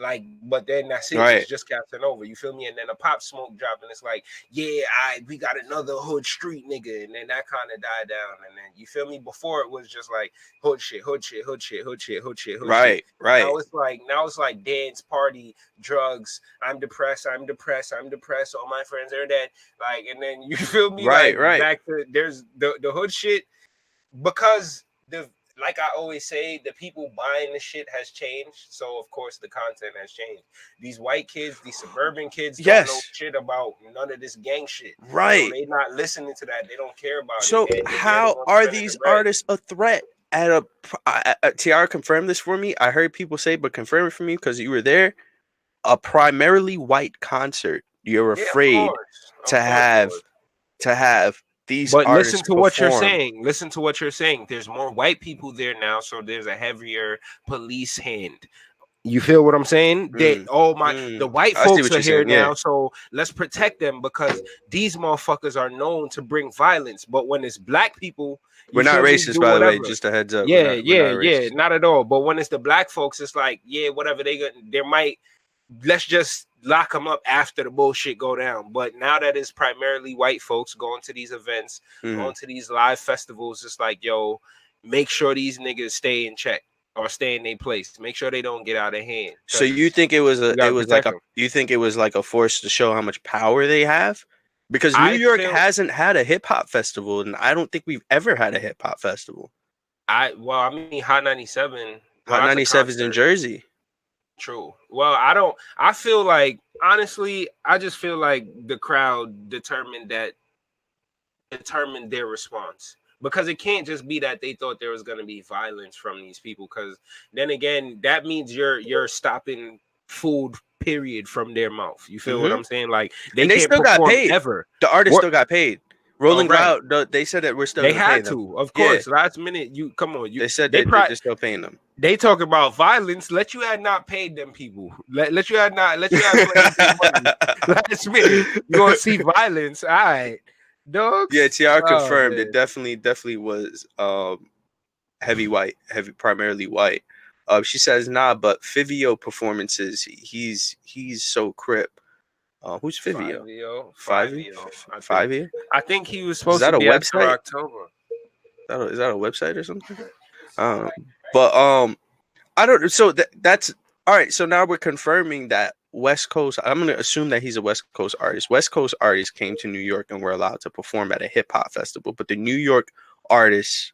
Like, but then that's it. Right. It's just Casanova. You feel me? And then a Pop Smoke drop, and it's like, yeah, we got another hood street nigga, and then that kind of died down. And then you feel me? Before it was just like hood shit. Right. Now it's like dance, party, drugs. I'm depressed. All my friends are dead. Like, and then you feel me? Right. Back to there's the hood shit because like I always say, the people buying the shit has changed. So, of course, the content has changed. These white kids, these suburban kids don't know shit about none of this gang shit. Right. So they're not listening to that. They don't care about it. So how are these artists a threat? Tiara, confirm this for me. I heard people say, but confirm it for me because you were there. A primarily white concert. You're afraid to have these but artists listen to what you're saying. Listen to what you're saying. There's more white people there now, so there's a heavier police hand. You feel what I'm saying? The white folks are here now, so let's protect them because these motherfuckers are known to bring violence. But when it's black people, we're not racist, by the way. Just a heads up. Yeah, not at all. But when it's the black folks, it's like, yeah, whatever let's just lock them up after the bullshit go down. But now that it's primarily white folks going to these events, going to these live festivals, it's like, yo, make sure these niggas stay in check or stay in their place. Make sure they don't get out of hand. So you think it was like a force to show how much power they have? Because New York hasn't had a hip hop festival, and I don't think we've ever had a hip hop festival. Hot 97. Hot 97 is in Jersey. True. Well, I feel like, honestly, I just feel like the crowd determined their response, because it can't just be that they thought there was going to be violence from these people, because then again, that means you're stopping food, period, from their mouth. You feel what I'm saying? Like they still got paid ever. The artists still got paid. Rolling Loud, they said that we're still. They had to, of course. Last minute, they said they're still paying them. They talk about violence. Let you had not paid them people. Let you had played them money. Last minute, you gonna see violence? All right, dogs. Yeah, TR confirmed. Man. It definitely was primarily white. She says nah, but Fivio performances. He's so crip. Who's Fivio? Fivio? I think he was supposed to be after October. Is that a website or something? But I don't. So that's all right. So now we're confirming that West Coast. I'm gonna assume that he's a West Coast artist. West Coast artists came to New York and were allowed to perform at a hip hop festival, but the New York artists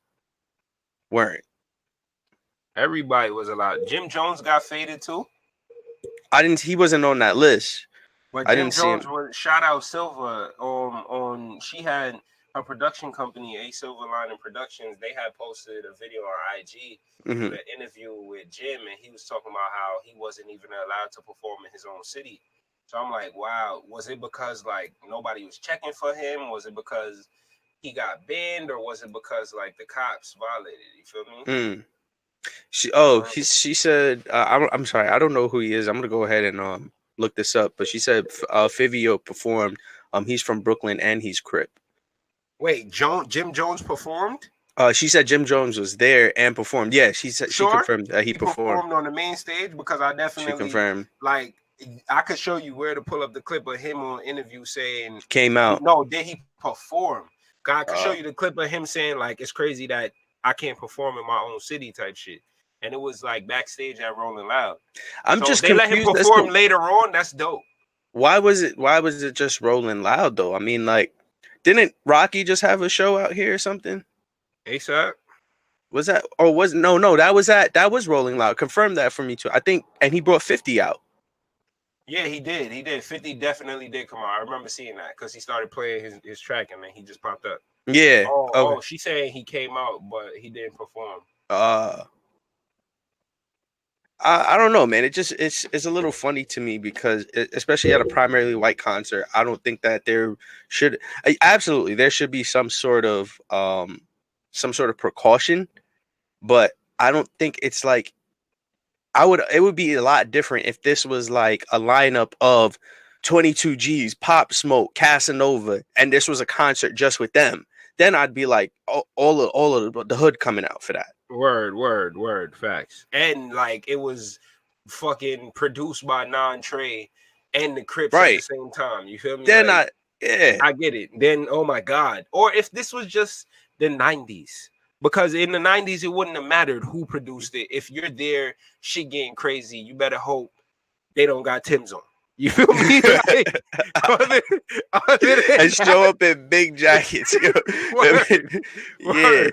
weren't. Everybody was allowed. Jim Jones got faded too. He wasn't on that list. But Jim Jones was shout out Silva on she had her production company, A Silver Lining Productions. They had posted a video on IG an interview with Jim, and he was talking about how he wasn't even allowed to perform in his own city. So I'm like, wow, was it because like nobody was checking for him? Was it because he got banned, or was it because like the cops violated? You feel me? She said, I'm sorry, I don't know who he is. I'm gonna go ahead and look this up, but she said Fivio performed. He's from Brooklyn and he's Crip. Wait, Jim Jones performed? She said Jim Jones was there and performed. Yeah, she said she confirmed that he performed on the main stage, because I definitely confirmed. Like, I could show you where to pull up the clip of him on interview saying came out. No, did he perform? I could show you the clip of him saying like it's crazy that I can't perform in my own city type shit. And it was like backstage at Rolling Loud. They let him perform later on. That's dope. Why was it just Rolling Loud though? I mean, like, didn't Rocky just have a show out here or something? ASAP? Was that, or was no? That was Rolling Loud. Confirm that for me too. I think, and he brought 50 out. Yeah, he did. 50 definitely did come out. I remember seeing that because he started playing his track and then he just popped up. Yeah. Oh, she's saying he came out, but he didn't perform. I don't know, man. It's a little funny to me because especially at a primarily white concert, I don't think that there should absolutely there should be some sort of precaution, but I don't think it's like it would be a lot different if this was like a lineup of 22 G's, Pop Smoke, Casanova, and this was a concert just with them. Then I'd be like, all of the hood coming out for that. Word, facts. And like it was fucking produced by Non-Trey and the Crips at the same time. You feel me? They're like, not. Yeah, I get it. Then oh my god. Or if this was just the 90s. Because in the 90s, it wouldn't have mattered who produced it. If you're there, shit getting crazy, you better hope they don't got Tim's on. You feel me? Like, and show up in big jackets. Yeah.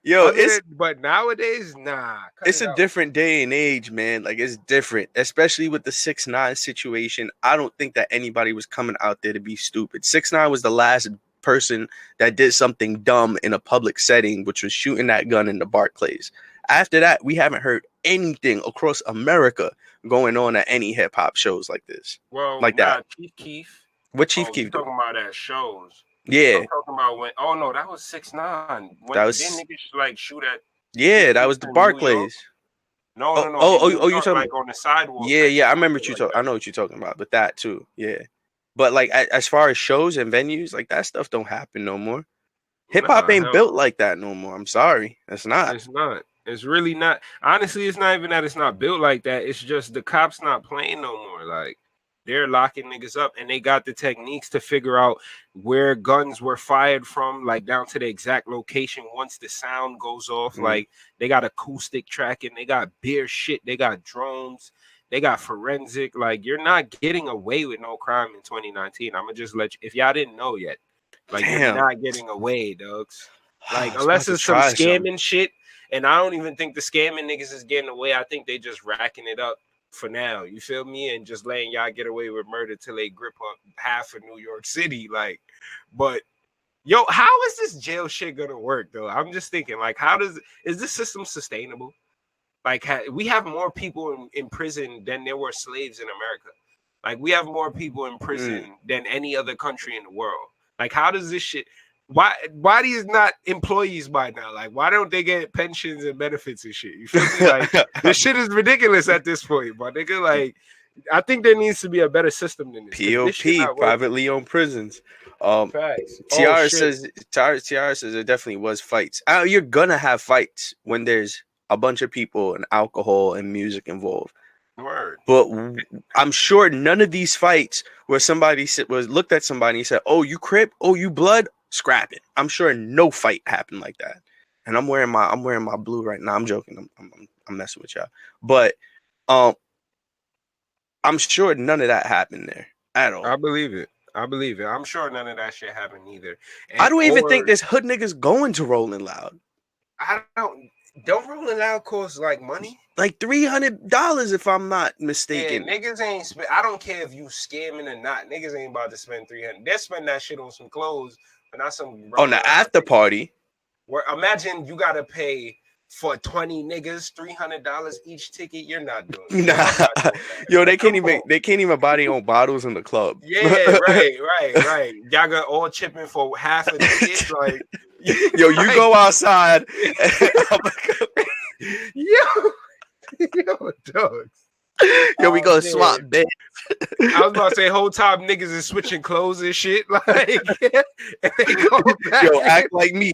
Yo, but nowadays, nah. It's a different day and age, man. Like it's different, especially with the 6ix9ine situation. I don't think that anybody was coming out there to be stupid. 6ix9ine was the last person that did something dumb in a public setting, which was shooting that gun in the Barclays. After that, we haven't heard anything across America going on at any hip hop shows like this. Well, like that. Chief Keef. What Chief Keef? Talking about at shows. Yeah. I'm talking about when. Oh no, that was 6ix9ine. That was. Didn't niggas like shoot at? Yeah, that was the Barclays. No. Oh, you talking like on the sidewalk? Yeah. I remember what you talking. I know what you're talking about, but that too. Yeah. But like as far as shows and venues, like that stuff don't happen no more. Hip hop ain't built like that no more. I'm sorry, it's not. It's not. It's really not. Honestly, it's not even that it's not built like that. It's just the cops not playing no more. Like they're locking niggas up, and they got the techniques to figure out where guns were fired from, like down to the exact location once the sound goes off. Like they got acoustic tracking, they got beer shit, they got drones. They got forensic. Like you're not getting away with no crime in 2019. I'm gonna just let you. If y'all didn't know yet, like you're not getting away, dogs. Like unless it's some scamming shit, and I don't even think the scamming niggas is getting away. I think they just racking it up for now. You feel me? And just letting y'all get away with murder till they grip up half of New York City. Like, but yo, how is this jail shit gonna work though? I'm just thinking, like, is this system sustainable? Like we have more people in prison than there were slaves in America. Like we have more people in prison than any other country in the world. Like how does this shit? Why these not employees by now? Like why don't they get pensions and benefits and shit? You feel me? Like this shit is ridiculous at this point, my nigga. Like I think there needs to be a better system than this. POP, privately owned prisons. Tiara says there definitely was fights. You're gonna have fights when there's a bunch of people and alcohol and music involved. Word. But I'm sure none of these fights where somebody looked at somebody and said, "Oh, you Crip? Oh, you Blood? Scrap it." I'm sure no fight happened like that. And I'm wearing my blue right now. I'm joking. I'm messing with y'all. But I'm sure none of that happened there at all. I believe it. I'm sure none of that shit happened either. I don't even think there's hood niggas going to Rolling Loud. Don't Rolling Loud cost like money? Like $300 if I'm not mistaken. Yeah, niggas ain't spend. I don't care if you scamming or not. Niggas ain't about to spend $300. They'll spend that shit on some clothes, but not some. On the after party. Where imagine you gotta pay for 20 niggas $300 each ticket. You're not doing it. Nah. Yo, they can't even buy their own bottles in the club. Yeah, right. Y'all got all chipping for half a ticket. Like yo, you go outside. Yo, dogs. Yo, we gonna swap beds. I was about to say, whole time niggas is switching clothes and shit. Like, and they go back. Yo, act like me.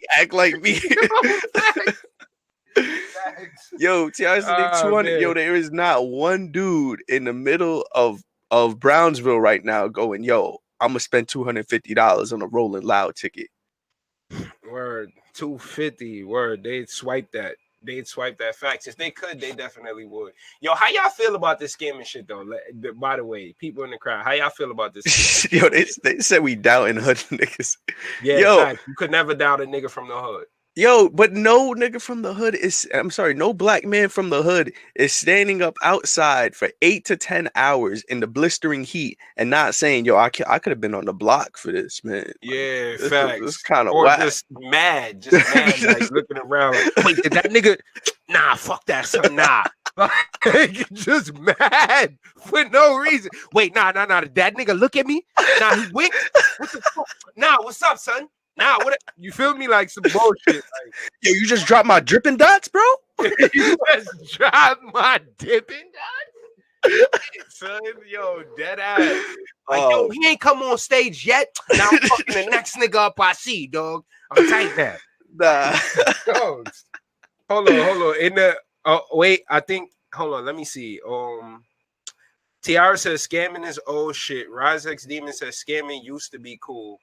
Yo, T.I. said 200. Yo, there is not one dude in the middle of Brownsville right now going, yo, I'm gonna spend $250 on a Rolling Loud ticket. Word, $250. Word, they'd swipe that. Facts. If they could, they definitely would. Yo, how y'all feel about this scamming shit though? By the way, people in the crowd, how y'all feel about this? Yo, they said we doubting hood niggas. Yeah, yo, facts. You could never doubt a nigga from the hood. Yo, but no nigga from the hood no black man from the hood is standing up outside for 8 to 10 hours in the blistering heat and not saying, yo, I could have been on the block for this, man. Yeah, facts. It's kind of or whack. just mad, like looking around like, wait, did that nigga Nah, fuck that, son. Nah. Just mad for no reason. Wait, nah. Did that nigga look at me? Nah, he winked. What the fuck? Nah, what's up, son? Nah, what? You feel me? Like some bullshit. Like, yo, you just dropped my dripping dots, bro. You just dropped my dipping dots, son. Yo, dead ass. Like, yo, he ain't come on stage yet. Now I'm fucking the next nigga up I see, dog. I'm tight now. Nah. Dogs. Hold on. In the wait, I think. Hold on, let me see. Tiara says scamming is old shit. RiseX Demon says scamming used to be cool.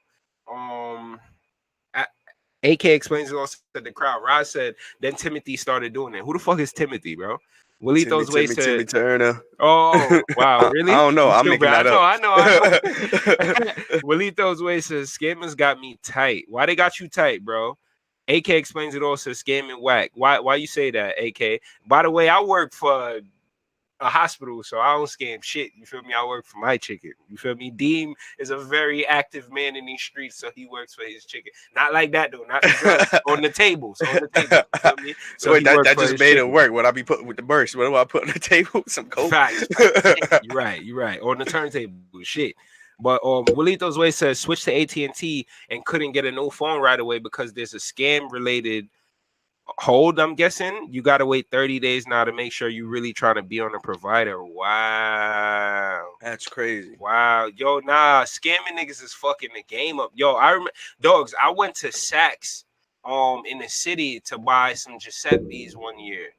AK explains it also to the crowd. Raz said then Timothy started doing it. Who the fuck is Timothy, bro? Willito's Way said Timmy Turner. Oh wow, really? I don't know. I'm making that up. I know. Willito's Way says scammers got me tight. Why they got you tight, bro? AK explains it all, says scamming whack. Why you say that, AK? By the way, I work for a hospital, so I don't scam shit. You feel me? I work for my chicken. You feel me? Deem is a very active man in these streets, so he works for his chicken. Not like that though. Not on the tables. On the table. You feel me? So wait, that just made it work. What I be putting with the burst? What do I put on the table? Some coke. Facts. You're right. On the turntable, shit. But Willito's Way says switch to AT&T and couldn't get a no phone right away because there's a scam related hold. I'm guessing you got to wait 30 days now to make sure you really trying to be on a provider. Wow, that's crazy. Wow, yo, nah, scamming niggas is fucking the game up. Yo, I remember, dogs. I went to Saks in the city to buy some Giuseppe's one year.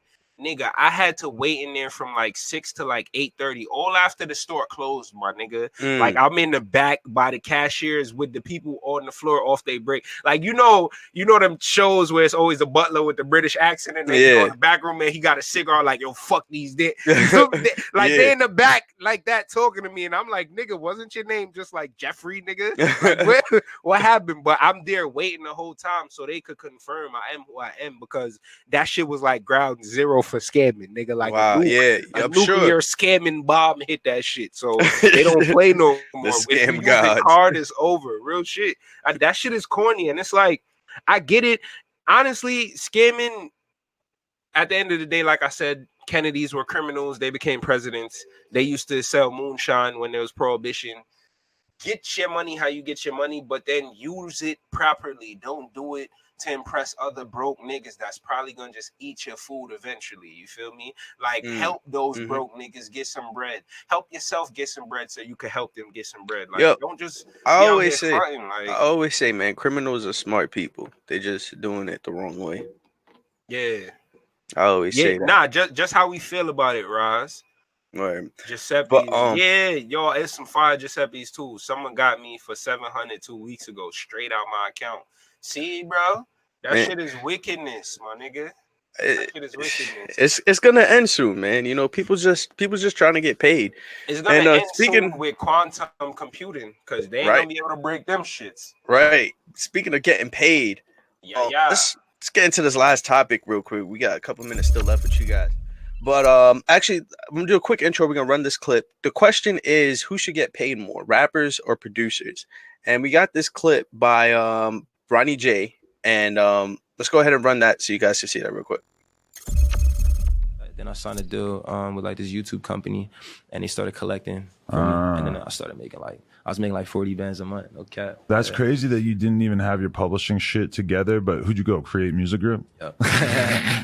Nigga, I had to wait in there from like 6 to like 8:30, all after the store closed, my nigga. Like I'm in the back by the cashiers with the people on the floor off they break. Like you know them shows where it's always a butler with the British accent and they go in the back room and he got a cigar like yo fuck these dick. Like they in the back like that talking to me and I'm like nigga, wasn't your name just like Jeffrey, nigga? Like, what happened? But I'm there waiting the whole time so they could confirm I am who I am because that shit was like ground zero for scamming, nigga. Like wow, a nuclear scamming bomb hit that shit. So they don't play no more. The scam god card is over. Real shit. That shit is corny, and it's like I get it. Honestly, scamming. At the end of the day, like I said, Kennedys were criminals. They became presidents. They used to sell moonshine when there was prohibition. Get your money how you get your money, but then use it properly. Don't do it to impress other broke niggas that's probably gonna just eat your food eventually. You feel me? Like help those broke niggas get some bread. Help yourself get some bread so you can help them get some bread. Like don't just I always say, man, criminals are smart people. They just doing it the wrong way. Yeah. I always say that. Nah, just how we feel about it, Roz. Right. Giuseppe. Yo, it's some fire Giuseppe's too. Someone got me for $700 2 weeks ago, straight out my account. See, bro, that shit is wickedness, my nigga. That shit is wickedness. It's gonna end soon, man. You know, people just trying to get paid. It's gonna end soon with quantum computing because they ain't gonna be able to break them shits. Right. Speaking of getting paid, let's get into this last topic real quick. We got a couple minutes still left with you guys. But actually, I'm gonna do a quick intro. We're gonna run this clip. The question is, who should get paid more, rappers or producers? And we got this clip by Ronnie J. And let's go ahead and run that so you guys can see that real quick. Then I signed a deal with like this YouTube company, and they started collecting from me. And then I started making I was making like 40 bands a month. No cap. That's crazy that you didn't even have your publishing shit together. But who'd you go Create Music Group? Yep.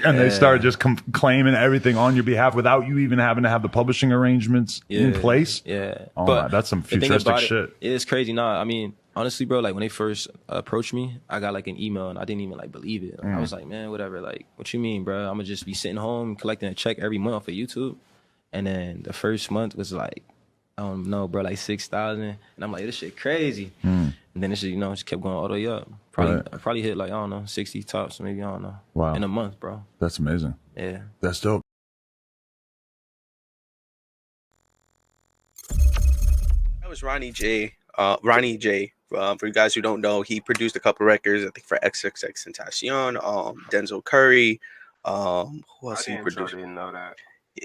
And they started just claiming everything on your behalf without you even having to have the publishing arrangements in place. Yeah. Oh, but that's some futuristic shit. It's crazy. Nah, I mean, honestly, bro, like when they first approached me, I got like an email and I didn't even like believe it. I was like, man, whatever. Like, what you mean, bro? I'm gonna just be sitting home collecting a check every month for YouTube. And then the first month was like, I don't know, bro, like 6,000. And I'm like, this shit crazy. And then this shit, just kept going all the way up. I probably hit like, I don't know, 60 tops, maybe, I don't know. Wow. In a month, bro. That's amazing. Yeah. That's dope. That was Ronnie J. Ronnie J. For you guys who don't know, he produced a couple records, I think, for XXXTentacion, Denzel Curry. Who else he produced? I didn't know that.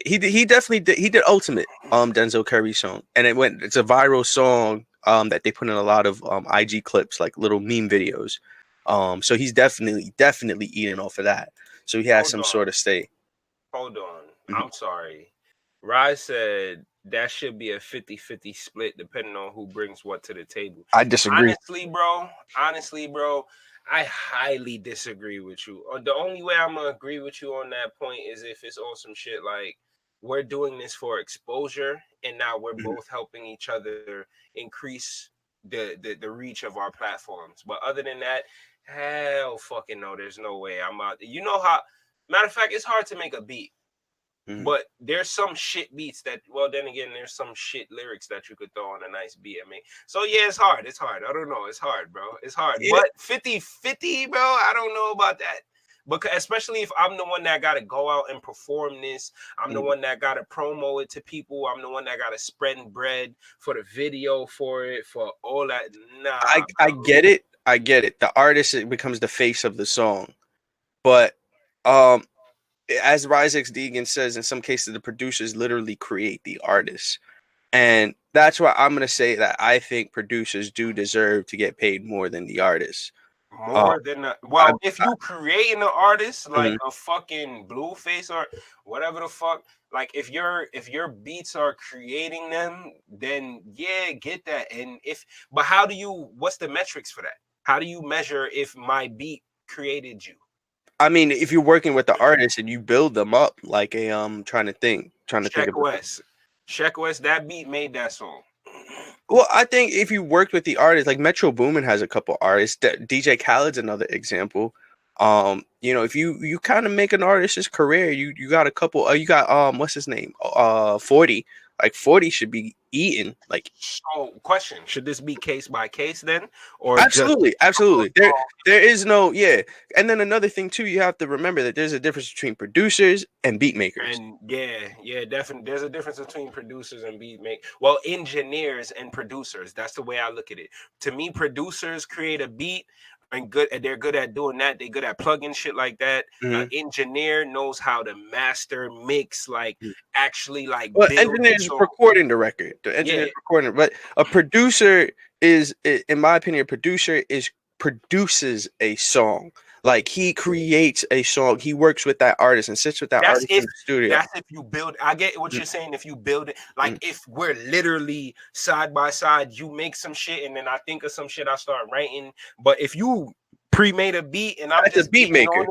He definitely did. He did Ultimate, Denzel Curry song, and it's a viral song that they put in a lot of IG clips, like little meme videos. So he's definitely eating off of that. So he has some sort of stay. Hold on. I'm sorry. Rise said that should be a 50-50 split depending on who brings what to the table. I disagree. Honestly, bro, I highly disagree with you. The only way I'm gonna agree with you on that point is if it's on some shit like we're doing this for exposure and now we're both helping each other increase the reach of our platforms. But other than that, hell fucking no, there's no way I'm out. You know how, matter of fact, it's hard to make a beat. But there's some shit beats that, well, then again, there's some shit lyrics that you could throw on a nice beat. I mean, so yeah, it's hard. I don't know. It's hard, bro. It's hard. Yeah. But 50-50, bro, I don't know about that. Because especially if I'm the one that got to go out and perform this, I'm the one that got to promo it to people. I'm the one that got to spread bread for the video for it, for all that. Nah, I get it. I get it. The artist, it becomes the face of the song. But as Rise X Deegan says, in some cases, the producers literally create the artists. And that's why I'm going to say that I think producers do deserve to get paid more than the artists. More than if you creating an artist like a fucking Blueface or whatever the fuck, like if your beats are creating them, then yeah, get that. And but how do you? What's the metrics for that? How do you measure if my beat created you? I mean, if you're working with the artist and you build them up like a trying to think of West. Sheck West, that beat made that song. Well, I think if you worked with the artist, like Metro Boomin has a couple artists. DJ Khaled's another example. You know, if you kind of make an artist's career, you got a couple. You got what's his name? 40. Like 40 should be eaten. Like, so question: should this be case by case then, or absolutely? There is no And then another thing too, you have to remember that there's a difference between producers and beat makers. And yeah, definitely, there's a difference between producers and beat make. Well, engineers and producers. That's the way I look at it. To me, producers create a beat. And they're good at doing that. They're good at plugging shit like that. An engineer knows how to master, mix, like actually like. Well, engineers recording the record. The engineer's recording, but a producer is, in my opinion, produces a song. Like he creates a song. He works with that artist and sits with that artist in the studio. That's if you build. I get what you're saying. If you build it, like if we're literally side by side, you make some shit and then I think of some shit, I start writing. But if you pre-made a beat and I'm just a beat maker,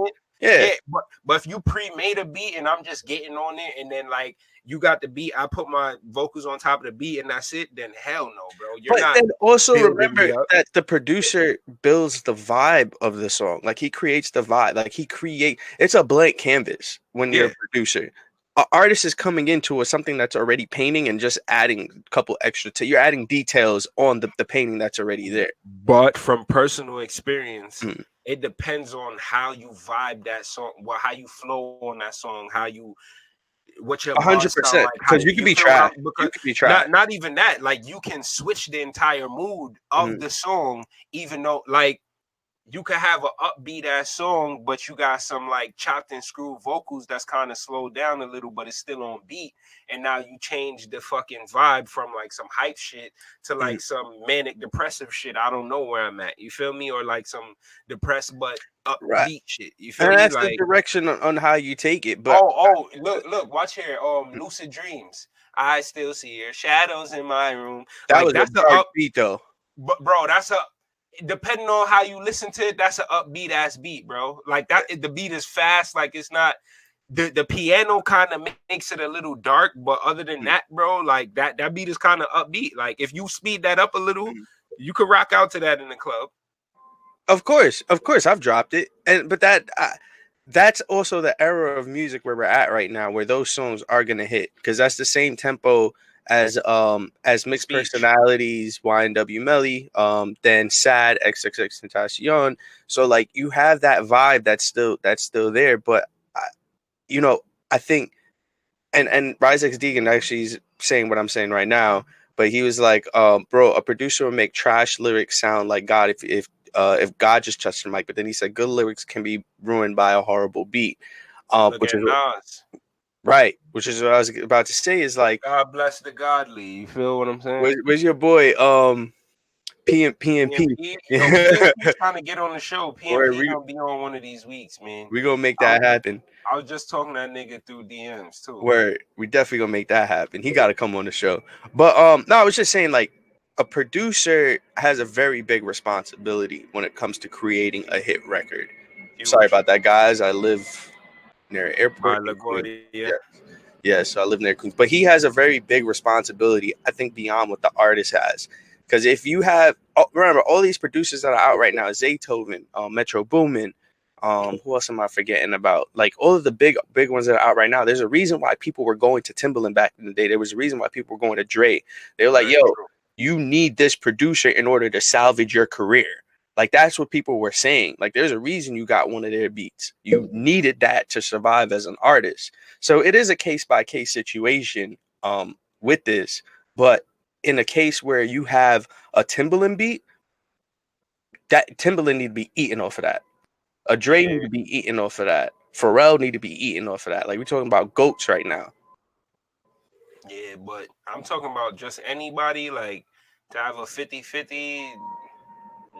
but if you pre-made a beat and I'm just getting on it and then like you got the beat, I put my vocals on top of the beat and that's it, then hell no, bro. But then also remember that the producer builds the vibe of the song. Like he creates the vibe. Like it's a blank canvas when you're a producer. An artist is coming into something that's already painting and just adding a couple extra you're adding details on the painting that's already there. But from personal experience, it depends on how you vibe that song, how you flow on that song, what your 100%, because you can be trash. Not even that. Like you can switch the entire mood of the song, even though like you could have an upbeat ass song, but you got some like chopped and screwed vocals that's kind of slowed down a little, but it's still on beat. And now you change the fucking vibe from like some hype shit to like some manic depressive shit. I don't know where I'm at. You feel me? Or like some depressed but upbeat shit. You feel me? That's like, the direction on how you take it. But look, watch here. Lucid Dreams. I still see your shadows in my room. That's the upbeat though. But bro, depending on how you listen to it, that's an upbeat ass beat, bro. Like that, the beat is fast. Like it's not the piano kind of makes it a little dark, but other than that, bro, like that beat is kind of upbeat. Like if you speed that up a little, you could rock out to that in the club. Of course, I've dropped it, but that's also the era of music where we're at right now, where those songs are gonna hit because that's the same tempo as Mixed Personalities, YNW Melly, then Sad, XXX Tentacion. So like you have that vibe that's still there, but I think and Rise X Deegan actually is saying what I'm saying right now, but he was like, bro, a producer will make trash lyrics sound like God if God just touched the mic, but then he said good lyrics can be ruined by a horrible beat. Which is Nas. Right, which is what I was about to say is like God bless the godly. You feel what I'm saying? Where's your boy PNP. Yo, PNP trying to get on the show. PNP gonna be on one of these weeks, man. We gonna make that happen. I was just talking to that nigga through DMs too. Where we definitely gonna make that happen. He got to come on the show. But no, I was just saying, like, a producer has a very big responsibility when it comes to creating a hit record. Sorry about that, guys. I live near airport. Yeah, so I live near Queens. But he has a very big responsibility, I think, beyond what the artist has. Because if you have, remember, all these producers that are out right now, Zaytoven, Metro Boomin, who else am I forgetting about? Like, all of the big ones that are out right now, there's a reason why people were going to Timbaland back in the day. There was a reason why people were going to Dre. They were like, yo, you need this producer in order to salvage your career. Like, that's what people were saying. Like, there's a reason you got one of their beats. You needed that to survive as an artist. So it is a case-by-case situation with this. But in a case where you have a Timbaland beat, that Timbaland need to be eating off of that. A Dre need to be eating off of that. Pharrell need to be eating off of that. Like, we're talking about GOATs right now. Yeah, but I'm talking about just anybody, like, to have a 50-50...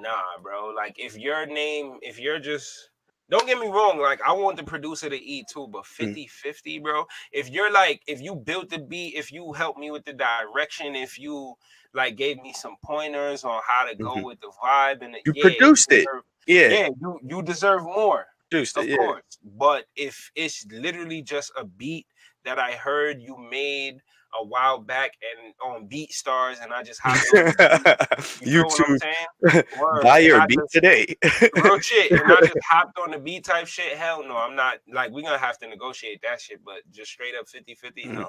Nah, bro. Like, if you're just, don't get me wrong, like, I want the producer to eat too, but 50-50, bro. If you're like, if you built the beat, if you helped me with the direction, if you like gave me some pointers on how to go with the vibe, and you produced it. You deserve more. Produced it, of course. But if it's literally just a beat that I heard you made a while back and on BeatStars, and I just hopped on the beat, you know what I'm saying? Buy your beat today. Real shit. And I just hopped on the beat type shit. Hell no, I'm not. Like, we're gonna have to negotiate that shit, but just straight up 50-50,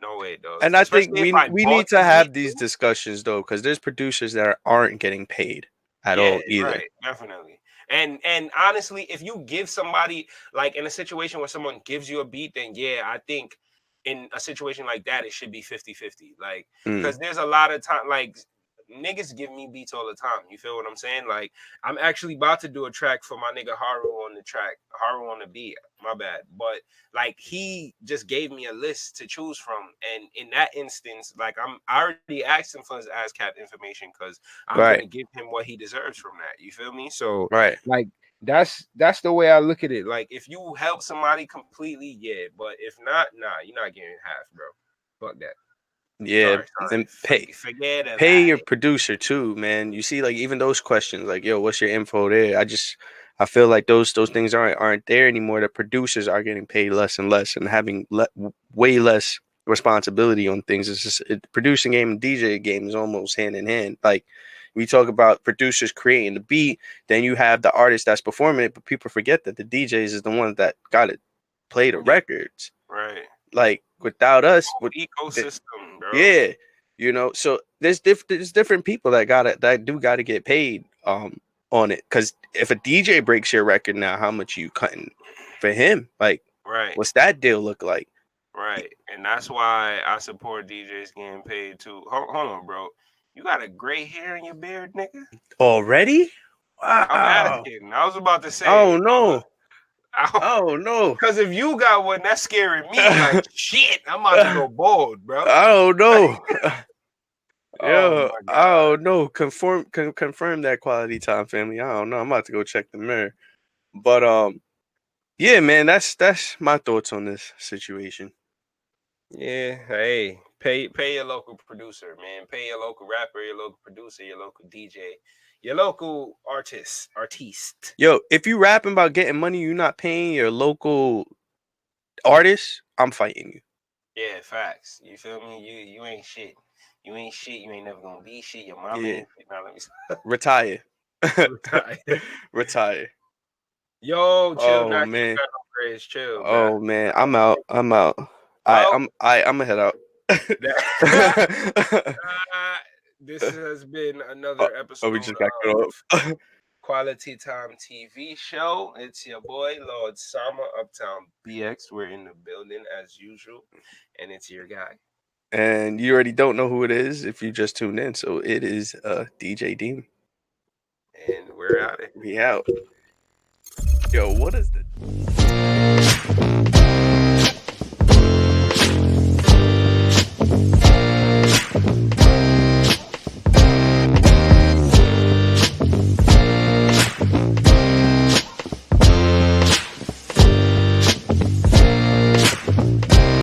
no way, though. And I think we need to have these discussions, though, because there's producers that aren't getting paid at all either. Right, definitely. And honestly, if you give somebody, like, in a situation where someone gives you a beat, then I think in a situation like that, it should be 50-50. Like, because there's a lot of time, like, niggas give me beats all the time. You feel what I'm saying? Like, I'm actually about to do a track for my nigga Haru on the beat. My bad. But, like, he just gave me a list to choose from. And in that instance, like, I already asked him for his ASCAP information because I'm going to give him what he deserves from that. You feel me? So, like, that's the way I look at it. Like, if you help somebody completely, but if not, you're not getting half, bro. Fuck that. Yeah, and pay your producer too, man. You see, like, even those questions, like, yo, what's your info there? I feel like those things aren't there anymore. The producers are getting paid less and less and having way less responsibility on things. It's just producing game and DJ game is almost hand in hand. Like, we talk about producers creating the beat, then you have the artist that's performing it, but people forget that the DJs is the ones that got to play the records. Right. Like, without us, ecosystem, bro. Yeah, you know. So there's different people that gotta get paid on it. Because if a DJ breaks your record now, how much you cutting for him? Like, what's that deal look like? Right, and that's why I support DJs getting paid too. Hold on, bro. You got a gray hair in your beard, nigga? Already? Wow. I'm asking. I was about to say. Oh no. Oh no! Because if you got one, that's scaring me. Like, shit, I'm about to go bald, bro. Oh no! Oh no! Confirm that quality time, family. I don't know. I'm about to go check the mirror. But yeah, man, that's my thoughts on this situation. Yeah, hey, pay your local producer, man. Pay your local rapper, your local producer, your local DJ. Your local artiste. Yo, if you rapping about getting money, you're not paying your local artist, I'm fighting you. Yeah, facts. You feel me? You ain't shit. You ain't shit. You ain't never gonna be shit. Your mama ain't shit. Now, let me retire. Retire. Yo, chill. Oh, now, man. Chill. Oh man, I'm out. I'm gonna head out. This has been another episode we just got cut off. Quality Time TV show. It's your boy, Lord Sama, Uptown BX. We're in the building as usual, and it's your guy. And you already don't know who it is if you just tuned in. So it is DJ Deem. And we're out. We out. Yo, what is this?